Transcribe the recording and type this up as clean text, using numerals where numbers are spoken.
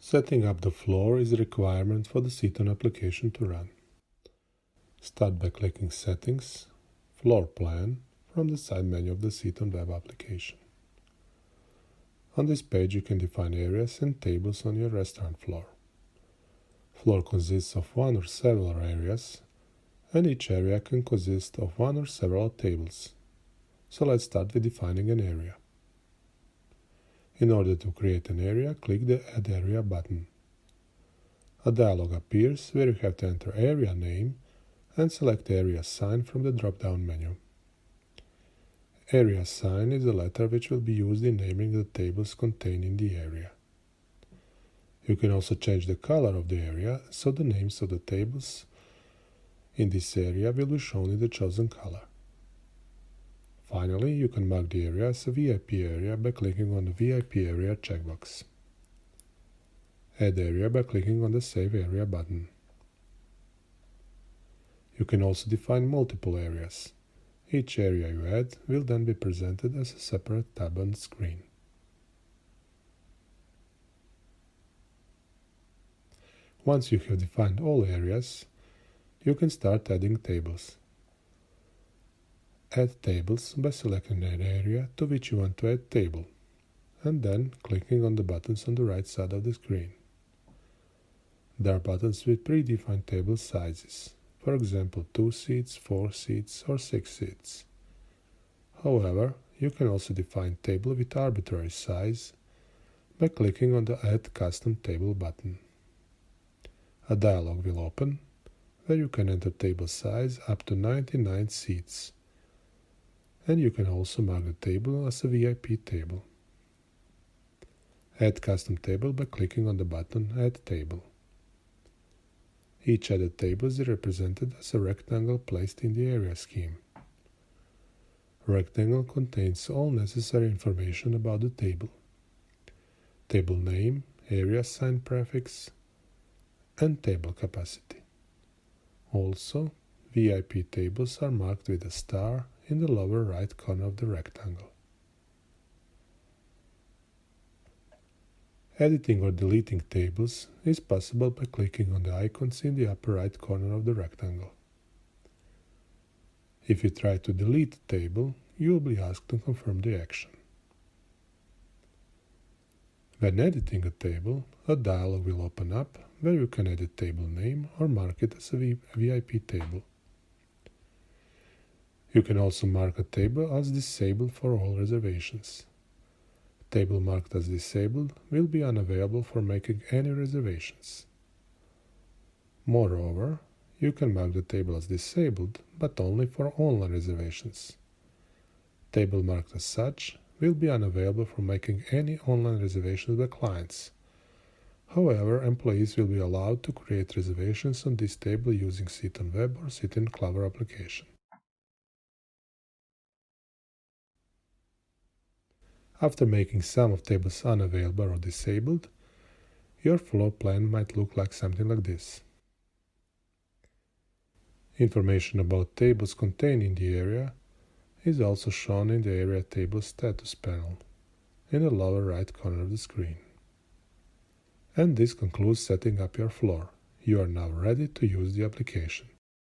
Setting up the floor is a requirement for the SeatOn application to run. Start by clicking Settings, Floor Plan from the side menu of the SeatOn Web application. On this page you can define areas and tables on your restaurant floor. Floor consists of one or several areas, and each area can consist of one or several tables. So let's start with defining an area. In order to create an area, click the Add Area button. A dialog appears where you have to enter area name and select Area Sign from the drop-down menu. Area sign is a letter which will be used in naming the tables contained in the area. You can also change the color of the area, so the names of the tables in this area will be shown in the chosen color. Finally, you can mark the area as a VIP area by clicking on the VIP area checkbox. Add area by clicking on the Save Area button. You can also define multiple areas. Each area you add will then be presented as a separate tab on the screen. Once you have defined all areas, you can start adding tables. Add tables by selecting an area to which you want to add table, and then clicking on the buttons on the right side of the screen. There are buttons with predefined table sizes, for example 2 seats, 4 seats, or 6 seats. However, you can also define table with arbitrary size by clicking on the Add Custom Table button. A dialog will open where you can enter table size up to 99 seats. And you can also mark the table as a VIP table. Add custom table by clicking on the button Add Table. Each added table is represented as a rectangle placed in the area scheme. A rectangle contains all necessary information about the table: table name, area sign prefix, and table capacity. Also, VIP tables are marked with a star in the lower right corner of the rectangle. Editing or deleting tables is possible by clicking on the icons in the upper right corner of the rectangle. If you try to delete a table, you will be asked to confirm the action. When editing a table, a dialog will open up where you can edit table name or mark it as a VIP table. You can also mark a table as disabled for all reservations. A table marked as disabled will be unavailable for making any reservations. Moreover, you can mark the table as disabled, but only for online reservations. A table marked as such will be unavailable for making any online reservations by clients. However, employees will be allowed to create reservations on this table using SeatOn Web or SeatOn Clover application. After making some of tables unavailable or disabled, your floor plan might look like something like this. Information about tables contained in the area is also shown in the Area Table Status panel in the lower right corner of the screen. And this concludes setting up your floor. You are now ready to use the application.